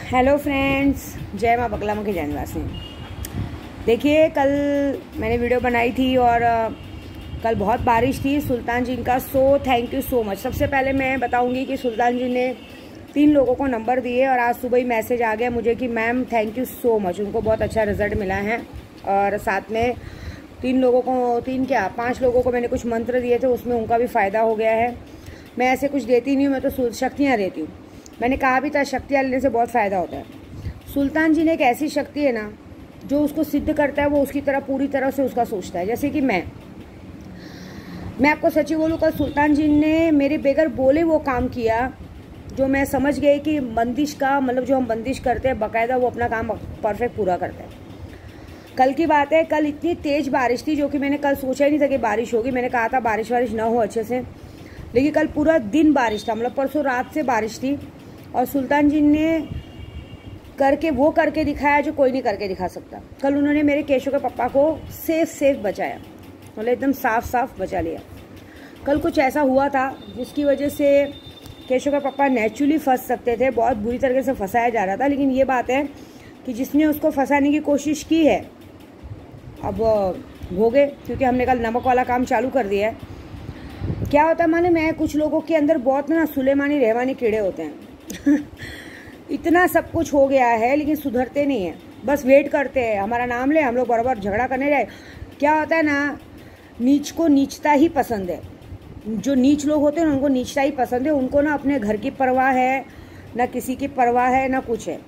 Hello friends, जय माँ बगला मुखी जय निवासी। देखिए, कल मैंने वीडियो बनाई थी और कल बहुत बारिश थी। सुल्तान जी का थैंक यू सो मच। सबसे पहले मैं बताऊंगी कि सुल्तान जी ने 3 लोगों को नंबर दिए और आज सुबह ही मैसेज आ गया मुझे कि ma'am thank you so much, उनको बहुत अच्छा रिजल्ट मिला है। और साथ में 5 लोगों को मैंने कुछ मंत्र दिए थे, उसमें उनका भी फ़ायदा हो गया है। मैं ऐसे कुछ देती नहीं हूँ, मैं तो शक्तियाँ देती हूँ। मैंने कहा भी था शक्तियाँ लेने से बहुत फ़ायदा होता है। सुल्तान जी ने एक ऐसी शक्ति है ना, जो उसको सिद्ध करता है वो उसकी तरह पूरी तरह से उसका सोचता है। जैसे कि मैं आपको सच्ची बोलूँ, कल सुल्तान जी ने मेरे बगैर बोले वो काम किया जो मैं समझ गई कि बंदिश का मतलब जो हम बंदिश करते हैं बाकायदा वो अपना काम परफेक्ट पूरा करता है। कल की बात है, कल इतनी तेज़ बारिश थी जो कि मैंने कल सोचा ही नहीं था कि बारिश होगी। मैंने कहा था बारिश ना हो अच्छे से, लेकिन कल पूरा दिन बारिश था, मतलब परसों रात से बारिश थी। और सुल्तान जी ने करके दिखाया जो कोई नहीं करके दिखा सकता। कल उन्होंने मेरे केशव के पापा को सेफ बचाया, मतलब एकदम साफ बचा लिया। कल कुछ ऐसा हुआ था जिसकी वजह से केशव का पापा नेचुरली फंस सकते थे, बहुत बुरी तरीके से फंसाया जा रहा था। लेकिन ये बात है कि जिसने उसको फंसाने की कोशिश की है अब भोगे, क्योंकि हमने कल नमक वाला काम चालू कर दिया है। क्या होता है माने, मैं कुछ लोगों के अंदर बहुत ना सुलेमानी रहमानी कीड़े होते हैं इतना सब कुछ हो गया है लेकिन सुधरते नहीं है, बस वेट करते हैं हमारा नाम ले, हम लोग बराबर झगड़ा करने जाए। क्या होता है ना, नीच को नीचता ही पसंद है। जो नीच लोग होते हैं ना उनको नीचता ही पसंद है। उनको ना अपने घर की परवाह है, ना किसी की परवाह है, ना कुछ है,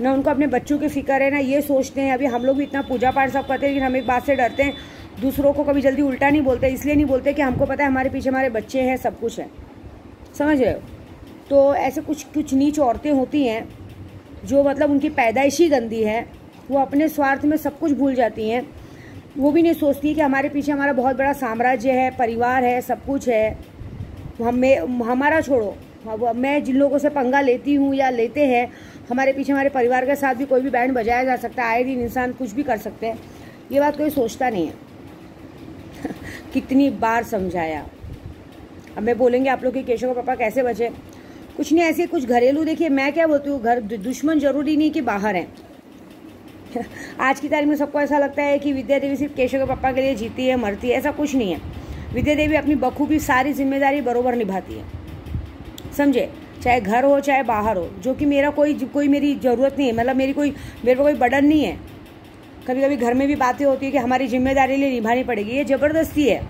ना उनको अपने बच्चों की फिक्र है, ना ये सोचते हैं। अभी हम लोग भी इतना पूजा पाठ सब करते हैं, लेकिन हम एक बात से डरते हैं, दूसरों को कभी जल्दी उल्टा नहीं बोलते। इसलिए नहीं बोलते कि हमको पता है हमारे पीछे हमारे बच्चे हैं, सब कुछ है, समझ रहे हो। तो ऐसे कुछ नीच औरतें होती हैं जो मतलब उनकी पैदाइशी गंदी है, वो अपने स्वार्थ में सब कुछ भूल जाती हैं। वो भी नहीं सोचती कि हमारे पीछे हमारा बहुत बड़ा साम्राज्य है, परिवार है, सब कुछ है। हमारा छोड़ो, मैं जिन लोगों से पंगा लेती हूँ या लेते हैं, हमारे पीछे हमारे परिवार के साथ भी कोई भी बैंड बजाया जा सकता है। आए दिन इंसान कुछ भी कर सकते हैं, ये बात कोई सोचता नहीं है कितनी बार समझाया। अब मैं बोलेंगे आप लोग कि केशव का पापा कैसे बचे, कुछ नहीं, ऐसे कुछ घरेलू। देखिए मैं क्या बोलती हूँ, घर दुश्मन जरूरी नहीं कि बाहर है आज की तारीख में सबको ऐसा लगता है कि विद्या देवी सिर्फ केशव के पापा के लिए जीती है, मरती है, ऐसा कुछ नहीं है। विद्या देवी अपनी बखूबी सारी जिम्मेदारी बरोबर निभाती है, समझे, चाहे घर हो चाहे बाहर हो। जो कि मेरा कोई मेरी ज़रूरत नहीं है, मतलब मेरे को कोई बर्डन नहीं है। कभी कभी घर में भी बातें होती है कि हमारी जिम्मेदारी लिए निभानी पड़ेगी, ये ज़बरदस्ती है,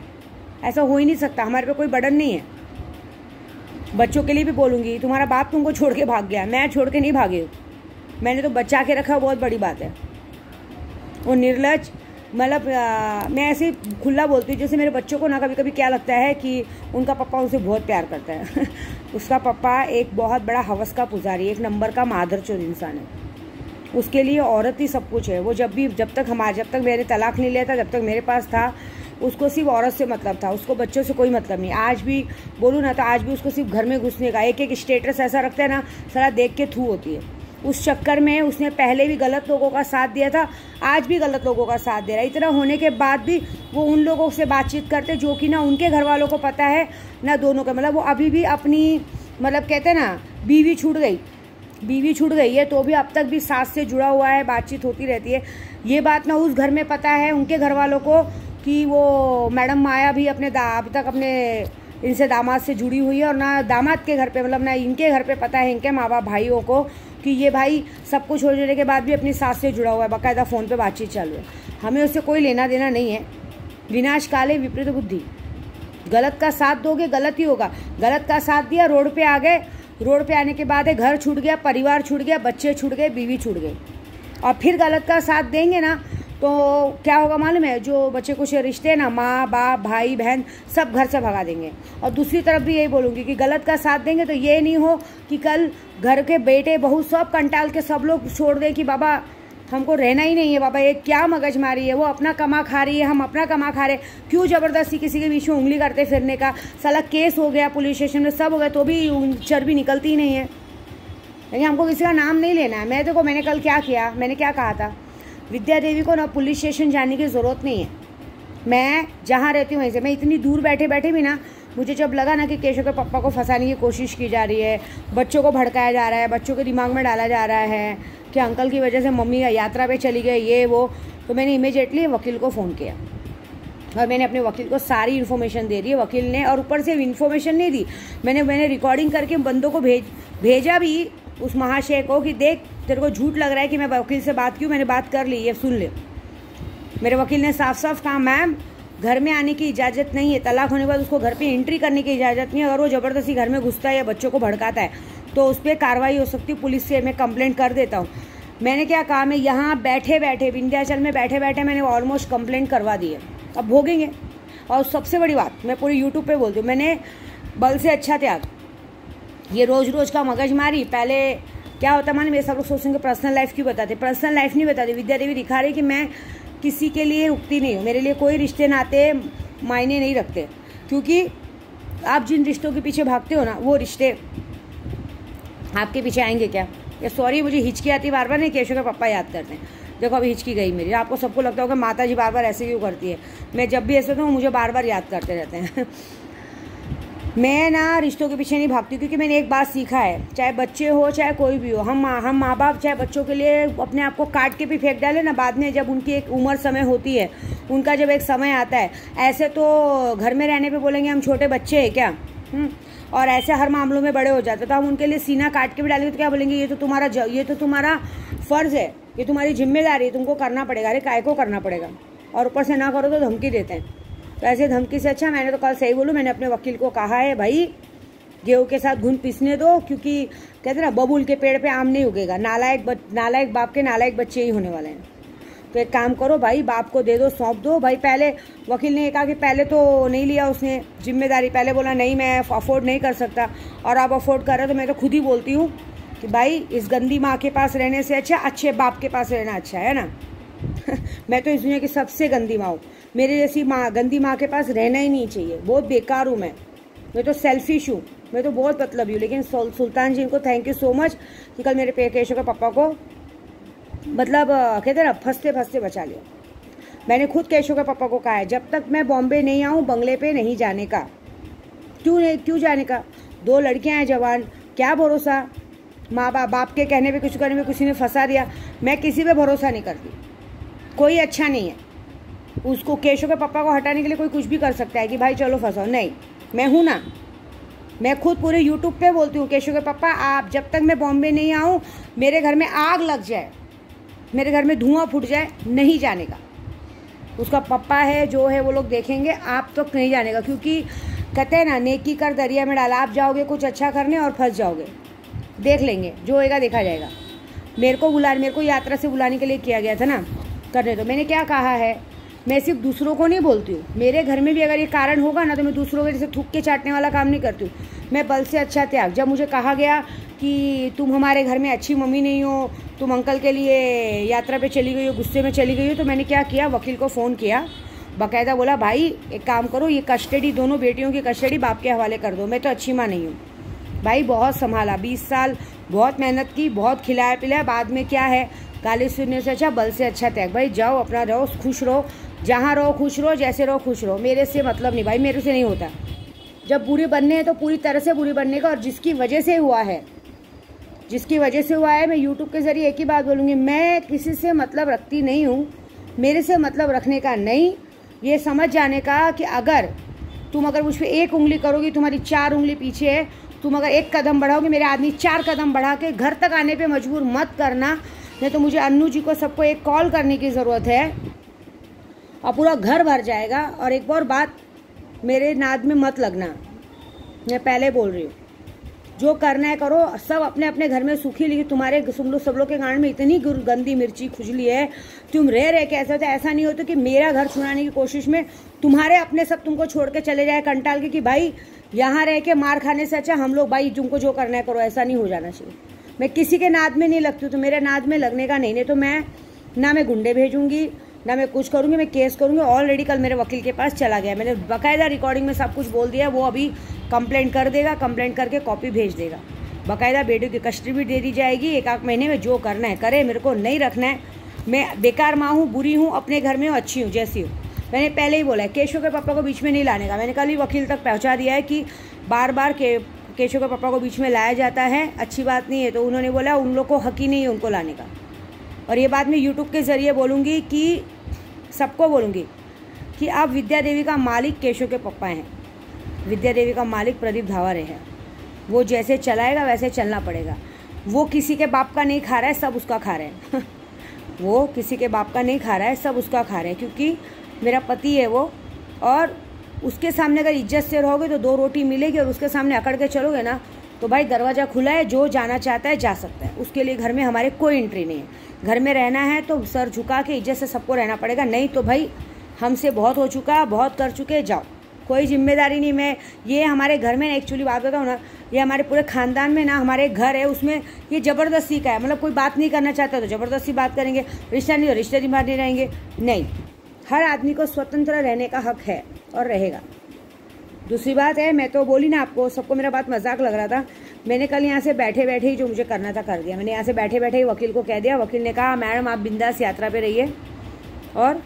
ऐसा हो ही नहीं सकता। हमारे पे कोई बर्डन नहीं है। बच्चों के लिए भी बोलूँगी, तुम्हारा बाप तुमको छोड़ के भाग गया, मैं छोड़ के नहीं भागी हूँ, मैंने तो बचा के रखा, बहुत बड़ी बात है। वो निर्लज, मतलब मैं ऐसे खुला बोलती हूँ। जैसे मेरे बच्चों को ना कभी कभी क्या लगता है कि उनका पापा उनसे बहुत प्यार करता है उसका पापा एक बहुत बड़ा हवस का पुजारी, एक नंबर का मादरचोद इंसान है। उसके लिए औरत ही सब कुछ है। वो जब तक मैंने तलाक नहीं लिया था, जब तक मेरे पास था, उसको सिर्फ औरत से मतलब था, उसको बच्चों से कोई मतलब नहीं। आज भी बोलूँ ना तो आज भी उसको सिर्फ घर में घुसने का एक स्टेटस ऐसा रखता है ना, सारा देख के थू होती है। उस चक्कर में उसने पहले भी गलत लोगों का साथ दिया था, आज भी गलत लोगों का साथ दे रहा है। इतना होने के बाद भी वो उन लोगों से बातचीत करते जो कि ना उनके घर वालों को पता है ना दोनों का। मतलब वो अभी भी अपनी, मतलब कहते हैं ना, बीवी छूट गई है तो भी अब तक भी सास से जुड़ा हुआ है, बातचीत होती रहती है। ये बात ना उस घर में पता है उनके घर वालों को कि वो मैडम माया भी अब तक अपने इनसे दामाद से जुड़ी हुई है, और ना दामाद के घर पे, मतलब ना इनके घर पे पता है इनके माँ बाप भाइयों को कि ये भाई सब कुछ हो जाने के बाद भी अपनी सास से जुड़ा हुआ है, बाकायदा फ़ोन पे बातचीत चालू है। हमें उससे कोई लेना देना नहीं है। विनाश काले विपरीत बुद्धि, गलत का साथ दोगे गलत ही होगा। गलत का साथ दिया, रोड पे आ गए, रोड पे आने के बाद है घर छूट गया, परिवार छूट गया, बच्चे छूट गए, बीवी छूट गई। और फिर गलत का साथ देंगे ना तो क्या होगा मालूम है, जो बच्चे कुछ रिश्ते हैं ना, माँ बाप भाई बहन सब घर से भगा देंगे। और दूसरी तरफ भी यही बोलूँगी कि गलत का साथ देंगे तो ये नहीं हो कि कल घर के बेटे बहू सब कंटाल के सब लोग छोड़ दें कि बाबा हमको रहना ही नहीं है, बाबा ये क्या मगजमारी है, वो अपना कमा खा रही है, हम अपना कमा खा रहे, क्यों ज़बरदस्ती किसी के बीच में उंगली करते फिरने का। साला केस हो गया, पुलिस स्टेशन में सब हो गया, तो भी चर्बी निकलती ही नहीं है। लेकिन हमको किसी का नाम नहीं लेना है। मैंने कल क्या किया, मैंने क्या कहा था, विद्या देवी को ना पुलिस स्टेशन जाने की ज़रूरत नहीं है। मैं जहाँ रहती हूँ वहीं से, मैं इतनी दूर बैठे भी ना मुझे जब लगा ना कि केशव के पापा को फंसाने की कोशिश की जा रही है, बच्चों को भड़काया जा रहा है, बच्चों के दिमाग में डाला जा रहा है कि अंकल की वजह से मम्मी यात्रा पे चली गई ये वो, तो मैंने इमीडिएटली वकील को फ़ोन किया और मैंने अपने वकील को सारी इन्फॉर्मेशन दे दी है वकील ने। और ऊपर से इन्फॉर्मेशन नहीं दी, मैंने रिकॉर्डिंग करके बंदों को भेजा भी उस महाशय को कि देख तेरे को झूठ लग रहा है कि मैं वकील से बात की, मैंने बात कर ली, ये सुन ले। मेरे वकील ने साफ साफ कहा मैम घर में आने की इजाज़त नहीं है, तलाक होने के बाद उसको घर पे एंट्री करने की इजाज़त नहीं है। अगर वो ज़बरदस्ती घर में घुसता है या बच्चों को भड़काता है तो उस पर कार्रवाई हो सकती है, पुलिस से मैं कंप्लेंट कर देता हूँ। मैंने क्या कहा, मैं यहाँ बैठे बैठे विंध्याचल में बैठे बैठे मैंने ऑलमोस्ट कंप्लेंट करवा दी है, अब भोगेंगे। और सबसे बड़ी बात मैं पूरी यूट्यूब पे बोलती हूँ, मैंने बल से अच्छा त्याग, ये रोज़ रोज़ का मगजमारी। पहले क्या होता माने मेरे सब लोग सोचेंगे पर्सनल लाइफ क्यों बताते, पर्सनल लाइफ नहीं बताते। विद्या देवी दिखा रही कि मैं किसी के लिए रुकती नहीं हूँ, मेरे लिए कोई रिश्ते नाते मायने नहीं रखते, क्योंकि आप जिन रिश्तों के पीछे भागते हो ना वो रिश्ते आपके पीछे आएंगे क्या। या सॉरी मुझे हिचकी आती बार बार, नहीं केशव के पापा याद करते हैं। देखो अभी हिचकी गई मेरी, आपको सबको लगता होगा माता जी बार बार ऐसे क्यों करती है, मैं जब भी ऐसे तो मुझे बार बार याद करते रहते हैं। मैं ना रिश्तों के पीछे नहीं भागती, क्योंकि मैंने एक बात सीखा है, चाहे बच्चे हो चाहे कोई भी हो, हम माँ बाप चाहे बच्चों के लिए अपने आप को काट के भी फेंक डाले ना, बाद में जब उनकी एक उम्र समय होती है, उनका जब एक समय आता है, ऐसे तो घर में रहने पे बोलेंगे हम छोटे बच्चे हैं क्या, और ऐसे हर मामलों में बड़े हो जाते, तो हम उनके लिए सीना काट के भी डालेंगे तो क्या बोलेंगे, ये तो तुम्हारा फ़र्ज़ है, ये तुम्हारी जिम्मेदारी है, तुमको करना पड़ेगा। अरे काय को करना पड़ेगा, और ऊपर से ना करो तो धमकी देते हैं। तो ऐसे धमकी से अच्छा, मैंने तो कल सही बोलूँ, मैंने अपने वकील को कहा है भाई गेहूँ के साथ घुन पीसने दो, क्योंकि कहते ना बबूल के पेड़ पे आम नहीं उगेगा, नालायक बाप के नालायक बच्चे ही होने वाले हैं। तो एक काम करो भाई, बाप को दे दो, सौंप दो भाई। पहले वकील ने कहा कि पहले तो नहीं लिया उसने जिम्मेदारी, पहले बोला नहीं मैं अफोर्ड नहीं कर सकता, और अब अफोर्ड कर रहा, तो मैं तो खुद ही बोलती हूँ कि भाई इस गंदी माँ के पास रहने से अच्छा अच्छे बाप के पास रहना अच्छा है ना। मैं तो इस दुनिया की सबसे गंदी माँ हूँ, मेरे जैसी माँ गंदी माँ के पास रहना ही नहीं चाहिए, बहुत बेकार हूँ मैं तो सेल्फिश हूँ, मैं तो बहुत मतलबी हूँ। लेकिन सुल्तान जी इनको थैंक यू सो मच कि कल मेरे केशव के पापा को मतलब कहते ना फंसते फंसते बचा लिया। मैंने खुद केशव के पापा को कहा है जब तक मैं बॉम्बे नहीं आऊँ बंगले पे नहीं जाने का। क्यों जाने का, 2 लड़कियां हैं जवान, क्या भरोसा, माँ बाप के कहने पे कुछ करने में किसी ने फंसा दिया। मैं किसी पे भरोसा नहीं करती, कोई अच्छा नहीं है। उसको केशव के पापा को हटाने के लिए कोई कुछ भी कर सकता है कि भाई चलो फंसाओ, नहीं, मैं हूँ ना, मैं खुद पूरे यूट्यूब पे बोलती हूँ केशव के पापा आप जब तक मैं बॉम्बे नहीं आऊँ, मेरे घर में आग लग जाए, मेरे घर में धुआं फूट जाए, नहीं जाने का। उसका पप्पा है जो है वो लोग देखेंगे, आप तो नहीं जाने का, क्योंकि कहते हैं ना नेकी कर दरिया में डाला, आप जाओगे कुछ अच्छा करने और फंस जाओगे। देख लेंगे, जो होएगा देखा जाएगा। मेरे को यात्रा से बुलाने के लिए किया गया था ना, करने दो। मैंने क्या कहा है, मैं सिर्फ दूसरों को नहीं बोलती हूँ, मेरे घर में भी अगर ये कारण होगा ना तो मैं दूसरों के जैसे थूक के चाटने वाला काम नहीं करती हूँ। मैं बल से अच्छा त्याग। जब मुझे कहा गया कि तुम हमारे घर में अच्छी मम्मी नहीं हो, तुम अंकल के लिए यात्रा पे चली गई हो, गुस्से में चली गई हो, तो मैंने क्या किया, वकील को फ़ोन किया, बाकायदा बोला भाई एक काम करो, ये कस्टडी, दोनों बेटियों की कस्टडी बाप के हवाले कर दो। मैं तो अच्छी माँ नहीं हूँ भाई, बहुत संभाला, 20 साल बहुत मेहनत की, बहुत खिलाया पिलाया, बाद में क्या है, गाली सुनने से अच्छा बल से अच्छा त्याग। भाई जाओ अपना रहो, खुश रहो, जहाँ रहो खुश रहो, जैसे रहो खुश रहो, मेरे से मतलब नहीं भाई, मेरे से नहीं होता। जब बुरी बनने हैं तो पूरी तरह से बुरी बनने का, और जिसकी वजह से हुआ है, मैं यूट्यूब के ज़रिए एक ही बात बोलूँगी, मैं किसी से मतलब रखती नहीं हूँ, मेरे से मतलब रखने का नहीं, ये समझ जाने का कि अगर मुझ पर 1 उंगली करोगी तुम्हारी 4 उंगली पीछे है, तुम अगर 1 कदम बढ़ाओगे मेरे आदमी 4 कदम बढ़ा के घर तक आने पे मजबूर मत करना, नहीं तो मुझे अन्नू जी को सबको एक कॉल करने की ज़रूरत है और पूरा घर भर जाएगा। और एक और बात, मेरे नाद में मत लगना, मैं पहले बोल रही हूँ, जो करना है करो, सब अपने अपने घर में सुखी। लेकिन तुम लोग सब लोग के गांड में इतनी गंदी मिर्ची खुजली है, तुम रह के ऐसा होता है, ऐसा नहीं होता कि मेरा घर छुड़ाने की कोशिश में तुम्हारे अपने सब तुमको छोड़ के चले जाए कंटाल के कि भाई यहाँ रह के मार खाने से अच्छा हम लोग भाई तुमको जो करना है करो। ऐसा नहीं हो जाना चाहिए। मैं किसी के नाद में नहीं लगती हूँ, तो मेरे नाद में लगने का नहीं तो मैं गुंडे भेजूंगी, ना मैं कुछ करूँगी, मैं केस करूँगी। ऑलरेडी कल मेरे वकील के पास चला गया, मैंने बाकायदा रिकॉर्डिंग में सब कुछ बोल दिया, वो अभी कंप्लेंट कर देगा, कंप्लेंट करके कॉपी भेज देगा। बाकायदा बेटे की कस्टडी भी दे दी जाएगी, 1 महीने में जो करना है करे, मेरे को नहीं रखना है। मैं बेकार माँ हूँ, बुरी हूँ, अपने घर में हूँ, अच्छी हूँ, जैसी हूँ। मैंने पहले ही बोला है केशव के पापा को बीच में नहीं लाने का। मैंने कल ही वकील तक पहुंचा दिया है कि बार बार केशव के पापा को बीच में लाया जाता है, अच्छी बात नहीं है। तो उन्होंने बोला उन लोग को हक ही नहीं है उनको लाने का। और ये बात मैं यूट्यूब के ज़रिए बोलूँगी कि सबको बोलूँगी कि अब विद्या देवी का मालिक केशव के पापा हैं, विद्या देवी का मालिक प्रदीप धावारे है। वो जैसे चलाएगा वैसे चलना पड़ेगा। वो किसी के बाप का नहीं खा रहा है, सब उसका खा रहे हैं वो किसी के बाप का नहीं खा रहा है, सब उसका खा रहे हैं, क्योंकि मेरा पति है वो। और उसके सामने अगर इज्जत से रहोगे तो 2 रोटी मिलेगी, और उसके सामने अकड़ के चलोगे ना तो भाई दरवाज़ा खुला है, जो जाना चाहता है जा सकता है। उसके लिए घर में हमारे कोई एंट्री नहीं है। घर में रहना है तो सर झुका के इज्जत से सबको रहना पड़ेगा, नहीं तो भाई हमसे बहुत हो चुका, बहुत कर चुके, जाओ, कोई जिम्मेदारी नहीं। मैं ये हमारे घर में ना एक्चुअली बात बताऊँ ना, ये हमारे पूरे ख़ानदान में ना हमारे घर है, उसमें ये ज़बरदस्ती का है। मतलब कोई बात नहीं करना चाहता तो ज़बरदस्ती बात करेंगे, रिश्ता नहीं तो रिश्ते निभाने रहेंगे। नहीं, हर आदमी को स्वतंत्र रहने का हक है और रहेगा। दूसरी बात है, मैं तो बोली ना आपको, सबको मेरा बात मजाक लग रहा था। मैंने कल यहाँ से बैठे बैठे ही जो मुझे करना था कर दिया। मैंने यहाँ से बैठे बैठे ही वकील को कह दिया। वकील ने कहा मैडम आप बिंदास यात्रा पे रहिए और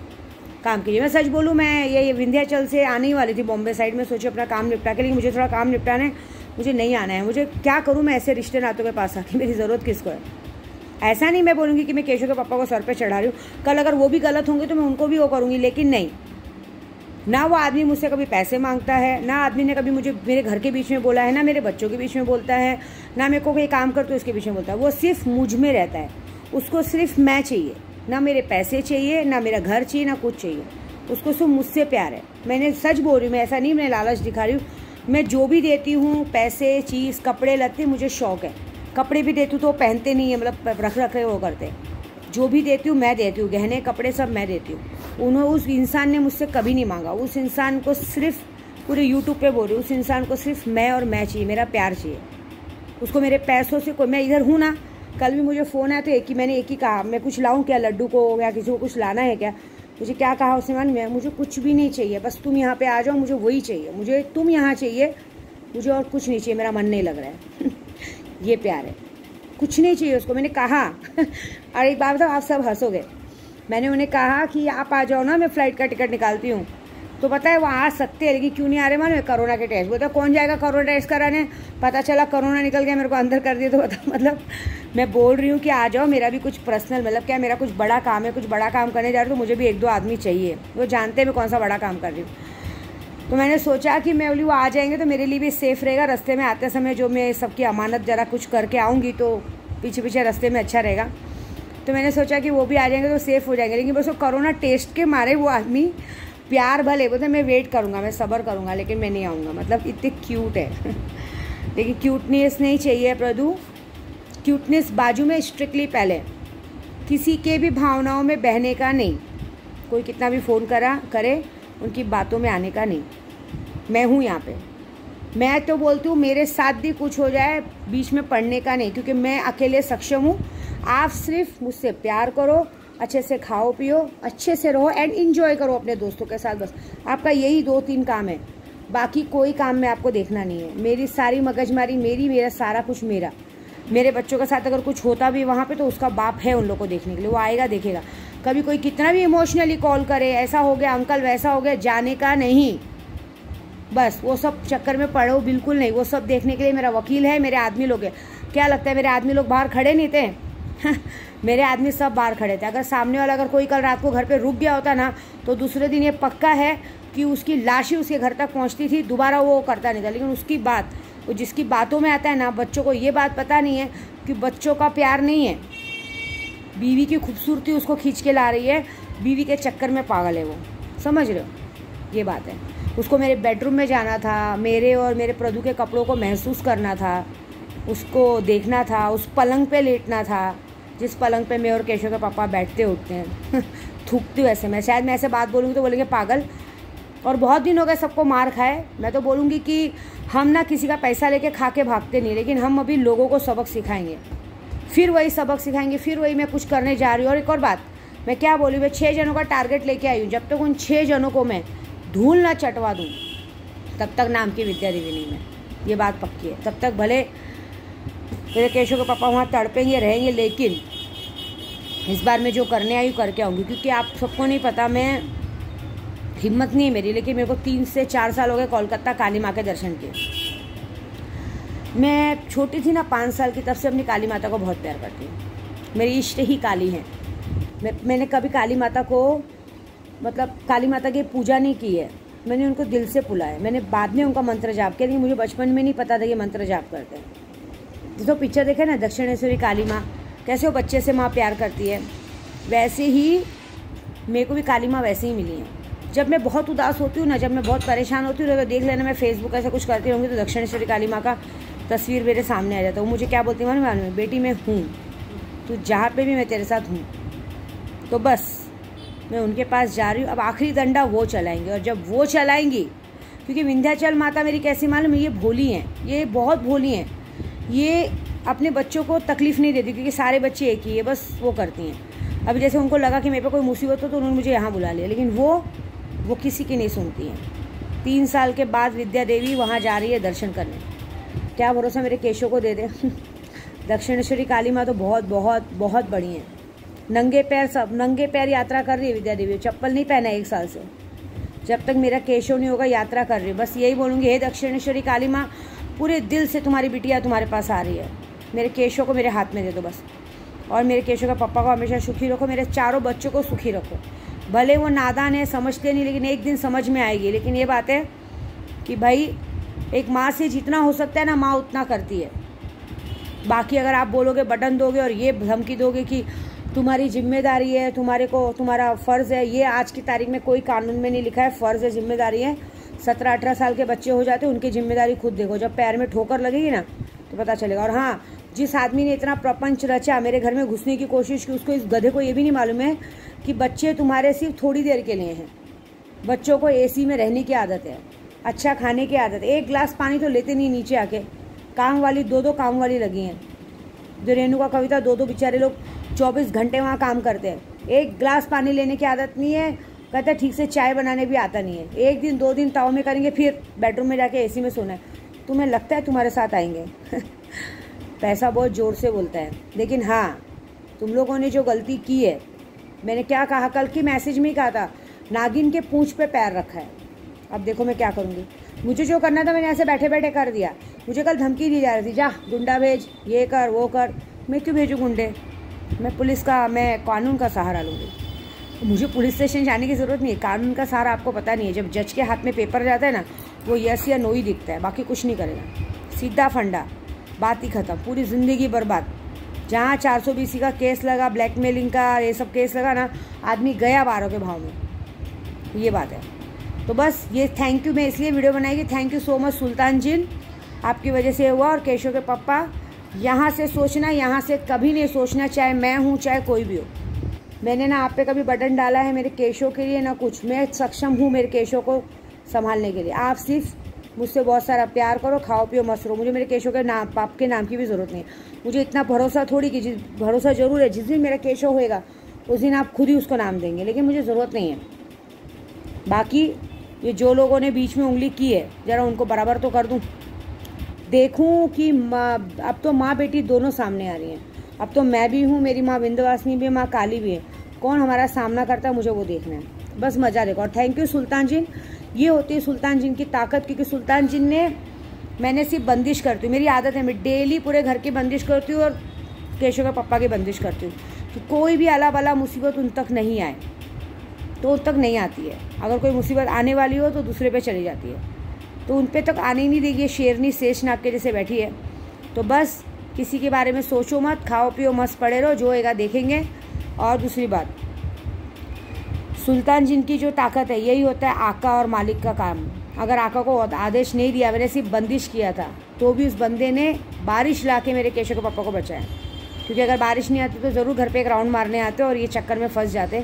काम कीजिए। मैं सच बोलूँ, मैं ये विंध्याचल से आने ही वाली थी बॉम्बे साइड में, सोची अपना काम निपटा के, लेकिन मुझे थोड़ा काम निपटाना है, मुझे नहीं आना है। मुझे क्या करूँ मैं ऐसे रिश्ते नातों के पास आके, मेरी ज़रूरत किसको है। ऐसा नहीं मैं बोलूँगी कि मैं केशव के पापा को सर पे चढ़ा रही हूँ। कल अगर वो भी गलत होंगे तो मैं उनको भी वो करूँगी, लेकिन नहीं, ना वो आदमी मुझसे कभी पैसे मांगता है, ना आदमी ने कभी मुझे मेरे घर के बीच में बोला है, ना मेरे बच्चों के बीच में बोलता है, ना मेरे को कोई काम कर तो इसके बीच में बोलता है। वो सिर्फ मुझ में रहता है, उसको सिर्फ मैं चाहिए, ना मेरे पैसे चाहिए, ना मेरा घर चाहिए, ना कुछ चाहिए। उसको सिर्फ मुझसे प्यार है। मैंने सच बोल रही हूँ, मैं ऐसा नहीं मैं लालच दिखा रही हूँ। मैं जो भी देती हूँ, पैसे, चीज़, कपड़े लत्ते, मुझे शौक है। कपड़े भी देती हूँ तो वो पहनते नहीं है, मतलब रख रखे वो करते हैं। जो भी देती हूँ मैं देती हूँ, गहने कपड़े सब मैं देती हूँ। उस इंसान ने मुझसे कभी नहीं मांगा। उस इंसान को सिर्फ, पूरे यूट्यूब पे बोल रही हूँ, उस इंसान को सिर्फ मैं और मैं चाहिए, मेरा प्यार चाहिए। उसको मेरे पैसों से कोई, मैं इधर हूँ ना, कल भी मुझे फ़ोन आया तो मैंने एक ही कहा, मैं कुछ लाऊं क्या लड्डू को, या किसी को कुछ लाना है क्या। मुझे क्या कहा उसने, मैं मुझे कुछ भी नहीं चाहिए, बस तुम यहाँ पे आ जाओ, मुझे वही चाहिए, मुझे तुम यहाँ चाहिए, मुझे और कुछ नहीं चाहिए, मेरा मन नहीं लग रहा है ये प्यार है, कुछ नहीं चाहिए उसको। मैंने कहा और एक बात बताओ, आप सब हंसोगे, मैंने उन्हें कहा कि आप आ जाओ ना, मैं फ़्लाइट का टिकट निकालती हूँ। तो पता है वो आ सकते हैं, लेकिन क्यों नहीं आ रहे मालूम है, कोरोना के टेस्ट। बोलता कौन जाएगा कोरोना टेस्ट कराने, पता चला कोरोना निकल गया, मेरे को अंदर कर दिया। तो बता, मतलब मैं बोल रही हूँ कि आ जाओ, मेरा भी कुछ पर्सनल, मतलब क्या मेरा कुछ बड़ा काम है, कुछ बड़ा काम करने जा रही हूँ, तो मुझे भी 1-2 आदमी चाहिए, वो जानते हैं मैं कौन सा बड़ा काम कर रही हूँ। तो मैंने सोचा कि मैं बोली वो आ जाएंगे तो मेरे लिए भी सेफ़ रहेगा, रास्ते में आते समय जो मैं सबकी अमानत ज़रा कुछ करके आऊँगी तो पीछे पीछे रास्ते में अच्छा रहेगा। तो मैंने सोचा कि वो भी आ जाएंगे तो सेफ़ हो जाएंगे। लेकिन बस वो कोरोना टेस्ट के मारे वो आदमी प्यार भले बोलते मैं वेट करूँगा, मैं सब्र करूँगा, लेकिन मैं नहीं आऊँगा। मतलब इतने क्यूट है लेकिन क्यूटनेस नहीं चाहिए प्रदू, क्यूटनेस बाजू में स्ट्रिक्टली पहले, किसी के भी भावनाओं में बहने का नहीं, कोई कितना भी फ़ोन करे उनकी बातों में आने का नहीं। मैं हूँ यहाँ पे, मैं तो बोलती हूँ मेरे साथ भी कुछ हो जाए बीच में पड़ने का नहीं, क्योंकि मैं अकेले सक्षम हूँ। आप सिर्फ मुझसे प्यार करो, अच्छे से खाओ पियो, अच्छे से रहो एंड इन्जॉय करो अपने दोस्तों के साथ। बस आपका यही 2-3 काम है, बाकी कोई काम में आपको देखना नहीं है। मेरी सारी मगजमारी मेरा सारा कुछ मेरा। मेरे बच्चों के साथ अगर कुछ होता भी वहाँ पे तो उसका बाप है उन लोग को देखने के लिए, वो आएगा देखेगा। कभी कोई कितना भी इमोशनली कॉल करे, ऐसा हो गया अंकल वैसा हो गया, जाने का नहीं, बस वो सब चक्कर में पड़ो बिल्कुल नहीं। वो सब देखने के लिए मेरा वकील है, मेरे आदमी लोग हैं। क्या लगता है मेरे आदमी लोग बाहर खड़े नहीं थे मेरे आदमी सब बाहर खड़े थे। अगर सामने वाला अगर कोई कल रात को घर पे रुक गया होता ना, तो दूसरे दिन ये पक्का है कि उसकी लाश ही उसके घर तक पहुंचती थी, दोबारा वो करता नहीं था। लेकिन उसकी बात, वो जिसकी बातों में आता है ना, बच्चों को ये बात पता नहीं है कि बच्चों का प्यार नहीं है, बीवी की खूबसूरती उसको खींच के ला रही है, बीवी के चक्कर में पागल है वो, समझ रहे हो, ये बात है। उसको मेरे बेडरूम में जाना था, मेरे और मेरे प्रदू के कपड़ों को महसूस करना था, उसको देखना था, उस पलंग पे लेटना था जिस पलंग पे मैं और केशव के पापा बैठते उठते हैं थूकती हूँ ऐसे, मैं शायद मैं ऐसे बात बोलूँगी तो बोलेंगे पागल। और बहुत दिन हो गए सबको मार खाए। मैं तो बोलूँगी कि हम ना किसी का पैसा लेके खा के भागते नहीं, लेकिन हम अभी लोगों को सबक सिखाएंगे, फिर वही सबक सिखाएंगे, फिर वही मैं कुछ करने जा रही हूँ। और एक और बात मैं क्या बोली, मैं 6 जनों का टारगेट लेके आई हूँ। जब तक उन 6 जनों को मैं धूल ना चटवा दूँ तब तक नाम की विद्या देवी नहीं, मैं ये बात पक्की है। तब तक भले मेरे केशव के पापा वहाँ तड़पेंगे रहेंगे, लेकिन इस बार मैं जो करने आई हूँ करके आऊँगी। क्योंकि आप सबको नहीं पता, मैं हिम्मत नहीं है मेरी, लेकिन मेरे को 3 से 4 साल हो गए कोलकाता काली माँ के दर्शन किए। मैं छोटी थी ना, 5 साल की, तब से अपनी काली माता को बहुत प्यार करती हूँ। मेरी इष्ट ही काली हैं। मैंने कभी काली माता को मतलब काली माता की पूजा नहीं की है, मैंने उनको दिल से बुलाया। मैंने बाद में उनका मंत्र जाप किया, लेकिन मुझे बचपन में नहीं पता था कि मंत्र जाप करते हैं। जिसको पिक्चर देखे ना दक्षिणेश्वरी काली माँ, कैसे वो बच्चे से माँ प्यार करती है, वैसे ही मेरे को भी काली माँ वैसे ही मिली हैं। जब मैं बहुत उदास होती हूँ ना, जब मैं बहुत परेशान होती हूँ, तो देख लेना मैं फेसबुक ऐसा कुछ करती रहूँगी तो दक्षिणेश्वरी काली माँ का तस्वीर मेरे सामने आ जाता है। वो मुझे क्या बोलती है मालूम, बेटी मैं हूँ, तो जहाँ पे भी मैं तेरे साथ हूँ। तो बस मैं उनके पास जा रही हूँ। अब आखिरी डंडा वो चलाएंगे, और जब वो चलाएंगी, क्योंकि विंध्याचल माता मेरी कैसी मालूम, ये भोली हैं, ये बहुत भोली हैं। ये अपने बच्चों को तकलीफ़ नहीं देती, क्योंकि सारे बच्चे एक ही है, बस वो करती हैं। अब जैसे उनको लगा कि मेरे पे कोई मुसीबत हो तो उन्होंने मुझे यहाँ बुला लिया, लेकिन वो किसी की नहीं सुनती हैं। 3 साल के बाद विद्या देवी वहाँ जा रही है दर्शन करने। क्या भरोसा मेरे केशों को दे दे। दक्षिणेश्वरी काली माँ तो बहुत बहुत बहुत बड़ी हैं। नंगे पैर यात्रा कर रही है विद्या देवी, चप्पल नहीं पहना 1 साल से। जब तक मेरा केशव नहीं होगा यात्रा कर रही है। बस यही बोलूँगी, हे दक्षिणेश्वरी काली माँ, पूरे दिल से तुम्हारी बिटिया तुम्हारे पास आ रही है, मेरे केशव को मेरे हाथ में दे दो बस। और मेरे केशव का पप्पा को हमेशा सुखी रखो, मेरे चारों बच्चों को सुखी रखो। भले वो नादान है, समझते नहीं, लेकिन एक दिन समझ में आएगी। लेकिन ये बात है कि भाई एक माँ से जितना हो सकता है ना, माँ उतना करती है। बाकी अगर आप बोलोगे, बटन दोगे और ये धमकी दोगे कि तुम्हारी जिम्मेदारी है, तुम्हारा फ़र्ज़ है, ये आज की तारीख में कोई कानून में नहीं लिखा है। फ़र्ज़ है, जिम्मेदारी है। 17-18 साल के बच्चे हो जाते हैं, उनकी जिम्मेदारी खुद देखो। जब पैर में ठोकर लगेगी ना तो पता चलेगा। और हाँ, जिस आदमी ने इतना प्रपंच रचा, मेरे घर में घुसने की कोशिश की, उसको, इस गधे को ये भी नहीं मालूम है कि बच्चे तुम्हारे सिर्फ थोड़ी देर के लिए हैं। बच्चों को एसी में रहने की आदत है, अच्छा खाने की आदत है। 1 गिलास पानी तो लेते नहीं नीचे आके। काम वाली 2-2 काम वाली लगी हैं। जो रेणुका कविता 2-2 बेचारे लोग 24 घंटे वहाँ काम करते हैं। 1 गिलास पानी लेने की आदत नहीं है। कहते ठीक से चाय बनाने भी आता नहीं है। 1 दिन 2 दिन ताव में करेंगे, फिर बेडरूम में जाके एसी में सोना है। तुम्हें लगता है तुम्हारे साथ आएंगे? पैसा बहुत ज़ोर से बोलता है। लेकिन हाँ, तुम लोगों ने जो गलती की है, मैंने क्या कहा, कल की मैसेज में ही कहा था, नागिन के पूंछ पे पैर रखा है। अब देखो मैं क्या करूँगी। मुझे जो करना था मैंने ऐसे बैठे बैठे कर दिया। मुझे कल धमकी दी जा रही थी, जा गुंडा भेज, ये कर वो कर। मैं क्यों भेजूँ गुंडे? मैं कानून का सहारा लूँगी। मुझे पुलिस स्टेशन जाने की ज़रूरत नहीं है। कानून का सहारा आपको पता नहीं है, जब जज के हाथ में पेपर जाता है ना, वो यस या नो ही दिखता है, बाकी कुछ नहीं करेगा। सीधा फंडा, बात ही ख़त्म, पूरी ज़िंदगी बर्बाद। जहाँ 420 का केस लगा, ब्लैकमेलिंग का ये सब केस लगा ना, आदमी गया 12 के भाव में। ये बात है। तो बस ये थैंक यू मैं इसलिए वीडियो बनाई कि थैंक यू सो मच सुल्तान जिन, आपकी वजह से हुआ। और केशव के पप्पा, यहाँ से सोचना, यहाँ से कभी नहीं सोचना, चाहे मैं हूँ चाहे कोई भी हो। मैंने ना आप पे कभी बटन डाला है मेरे केशव के लिए ना कुछ। मैं सक्षम हूँ मेरे केशव को संभालने के लिए। आप सिर्फ मुझसे बहुत सारा प्यार करो, खाओ पियो मस्त रहो। मुझे मेरे केशव के नाम, बाप के नाम की भी ज़रूरत नहीं है। मुझे इतना भरोसा थोड़ी कि भरोसा ज़रूर है, जिस दिन मेरा केशव होएगा उस दिन आप खुद ही उसको नाम देंगे, लेकिन मुझे ज़रूरत नहीं है। बाकी ये जो लोगों ने बीच में उंगली की है, ज़रा उनको बराबर तो कर दूँ। देखूँ कि अब तो माँ बेटी दोनों सामने आ रही हैं। अब तो मैं भी हूँ, मेरी माँ विंध्यवासिनी भी है, माँ काली भी है। कौन हमारा सामना करता है मुझे वो देखना है। बस मज़ा देखो। और थैंक यू सुल्तान जिन। ये होती है सुल्तान जिन की ताकत, क्योंकि सुल्तान जिन ने, मैंने सिर्फ बंदिश करती हूँ, मेरी आदत है, मैं डेली पूरे घर की बंदिश करती हूँ और केशव के पप्पा की बंदिश करती हूँ कि कोई भी आला वाला मुसीबत उन तक नहीं आए। तो उन तक नहीं आती है। अगर कोई मुसीबत आने वाली हो तो दूसरे पे चली जाती है, तो उन पे तक आने ही नहीं देगी। शेरनी शेषनाग के जैसे बैठी है। तो बस किसी के बारे में सोचो मत, खाओ पियो मस्त पड़े रहो, जो होएगा देखेंगे। और दूसरी बात, सुल्तान जिन की जो ताकत है, यही होता है आका और मालिक का काम। अगर आका को आदेश नहीं दिया, मैंने सिर्फ बंदिश किया था, तो भी उस बंदे ने बारिश ला के मेरे केशव के पापा को बचाया। क्योंकि अगर बारिश नहीं आती तो ज़रूर घर पे एक राउंड मारने आते और ये चक्कर में फंस जाते।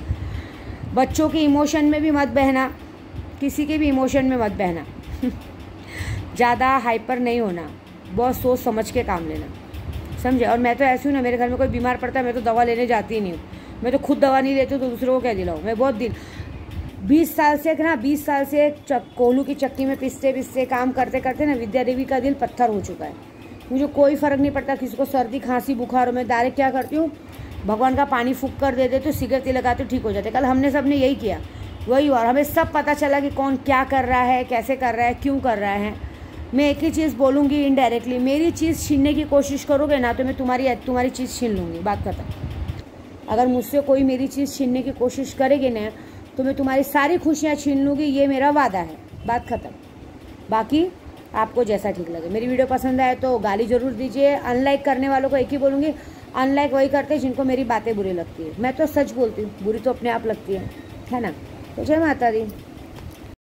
बच्चों के इमोशन में भी मत बहना, किसी के भी इमोशन में मत बहना। ज़्यादा हाइपर नहीं होना, बहुत सोच समझ के काम लेना, समझे। और मैं तो ऐसी हूँ ना, मेरे घर में कोई बीमार पड़ता है मैं तो दवा लेने जाती ही नहीं हूँ। मैं तो खुद दवा नहीं लेती हूँ तो दूसरों को क्या दिलाऊँ। मैं बहुत दिन 20 साल से कोल्हू की चक्की में पिसते काम करते करते ना, विद्या देवी का दिल पत्थर हो चुका है। मुझे कोई फ़र्क नहीं पड़ता किसी को सर्दी खांसी बुखार हो। मैं डायरेक्ट क्या करती हूँ, भगवान का पानी फूंक कर दे देती हूँ, सिगरेट लगाते ठीक हो जाते। कल हमने सब ने यही किया। वही, और हमें सब पता चला कि कौन क्या कर रहा है, कैसे कर रहा है, क्यों कर रहा है। मैं एक ही चीज़ बोलूँगी इनडायरेक्टली, मेरी चीज़ छीनने की कोशिश करोगे ना तो मैं तुम्हारी चीज़ छीन लूँगी, बात खत्म। अगर मुझसे कोई मेरी चीज़ छीनने की कोशिश करेगी ना तो मैं तुम्हारी सारी खुशियाँ छीन लूँगी, ये मेरा वादा है, बात खत्म। बाकी आपको जैसा ठीक लगे। मेरी वीडियो पसंद आए तो गाली ज़रूर दीजिए। अनलाइक करने वालों को एक ही बोलूँगी, अनलाइक वही करते हैं जिनको मेरी बातें बुरी लगती है। मैं तो सच बोलती हूँ, बुरी तो अपने आप लगती है ना। तो जय माता दी।